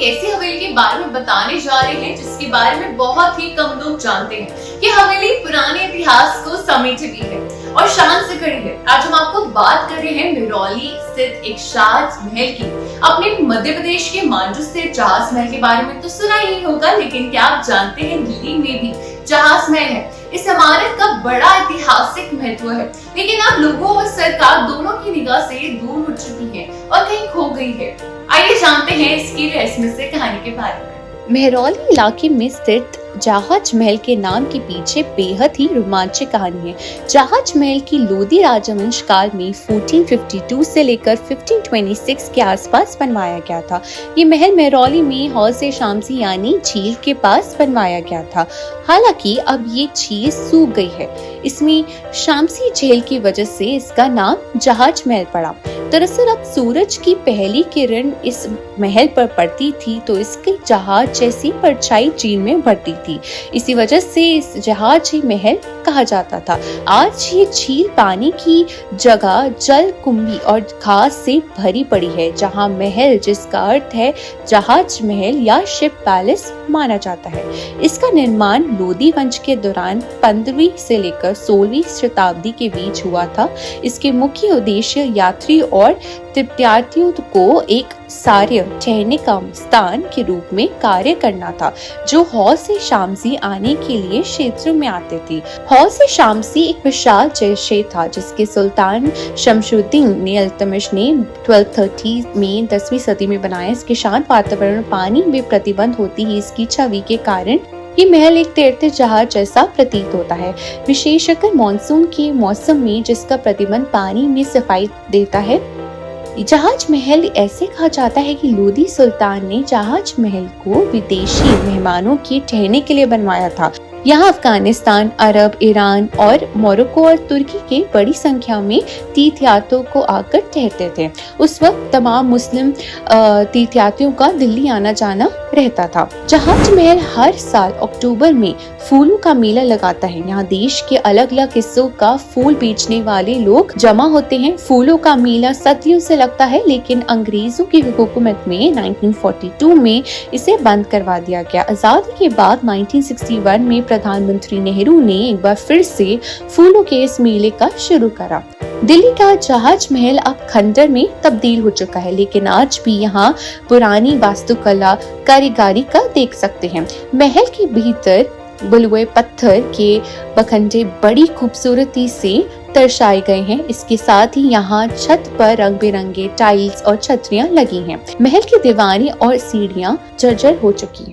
ऐसी हवेली के बारे में बताने जा रहे हैं जिसके बारे में बहुत ही कम लोग जानते हैं। ये हवेली पुराने इतिहास को समेटे भी है और शान से खड़ी है। आज हम आपको बात कर रहे हैं महरौली स्थित एक जहाज महल की। अपने मध्य प्रदेश के मांडू स्थित जहाज महल के बारे में तो सुना ही होगा, लेकिन क्या आप जानते हैं दिल्ली में भी जहाज महल है। इस इमारत का बड़ा ऐतिहासिक महत्व है, लेकिन अब लोगों और सरकार दोनों की निगाह से दूर हो चुकी है और कहीं खो गई है। आइए जानते हैं इसकी रहस्यमय से कहानी के बारे में। महरौली इलाके में स्थित जहाज महल के नाम के पीछे बेहद ही रोमांचक कहानी है। जहाज महल की लोधी राजवंश काल में 1452 से लेकर 1526 के आसपास बनवाया गया था। ये महल महरौली में हौज़ शामसी यानी झील के पास बनवाया गया था। हालांकि अब ये झील सूख गई है। इसमें शामसी झील की वजह से इसका नाम जहाज महल पड़ा। दरअसल अब सूरज की पहली किरण इस महल पर पड़ती थी तो इसके जहाज जैसी परछाई झील में भरती थी। इसी वजह से इस जहाज महल कहा जाता था। आज ये झील पानी की जगह जल कुंभी और घास से भरी पड़ी है, जहां महल जिसका अर्थ है जहाज महल या शिप पैलेस माना जाता है। इसका निर्माण लोधी वंश के दौरान 15वीं से लेकर 16वीं शताब्दी के बीच हुआ था। इसके मुख्य उद्देश्य यात्री और तीर्थयात्रियों को एक सार्य ठहरने का स्थान के रूप में कार्य करना था, जो हौज़ शामसी आने के लिए क्षेत्र में आते थे। हौज़ शामसी एक विशाल जलाशय था जिसके सुल्तान शमशुद्दीन ने इल्तुतमिश ने 1230 में 10वीं सदी में बनाया। इसके शांत वातावरण पानी में प्रतिबंध होती है इसकी छवि के कारण ये महल एक तैरते जहाज जैसा प्रतीत होता है, विशेषकर मानसून के मौसम में जिसका प्रतिबंध पानी में सफाई देता है। जहाज महल ऐसे कहा जाता है कि लोधी सुल्तान ने जहाज महल को विदेशी मेहमानों के ठहरने के लिए बनवाया था। यहाँ अफगानिस्तान, अरब, ईरान और मोरक्को और तुर्की के बड़ी संख्या में तीर्थयात्रियों को आकर ठहरते थे। उस वक्त तमाम मुस्लिम तीर्थयात्रियों का दिल्ली आना जाना रहता था। जहाज महल हर साल अक्टूबर में फूलों का मेला लगाता है। यहाँ देश के अलग अलग हिस्सों का फूल बेचने वाले लोग जमा होते हैं। फूलों का मेला सदियों से लगता है, लेकिन अंग्रेजों की हुकूमत में 1942 में इसे बंद करवा दिया गया। आजादी के बाद 1961 में प्रधानमंत्री नेहरू ने एक बार फिर से फूलों के इस मेले का शुरू करा। दिल्ली का जहाज महल अब खंडर में तब्दील हो चुका है, लेकिन आज भी यहाँ पुरानी वास्तुकला कारीगरी का देख सकते हैं। महल के भीतर बुलवे पत्थर के बखंडे बड़ी खूबसूरती से दर्शाए गए हैं। इसके साथ ही यहाँ छत पर रंग बिरंगे टाइल्स और छतरियां लगी हैं। महल की दीवारें और सीढ़ियां जर्जर हो चुकी हैं।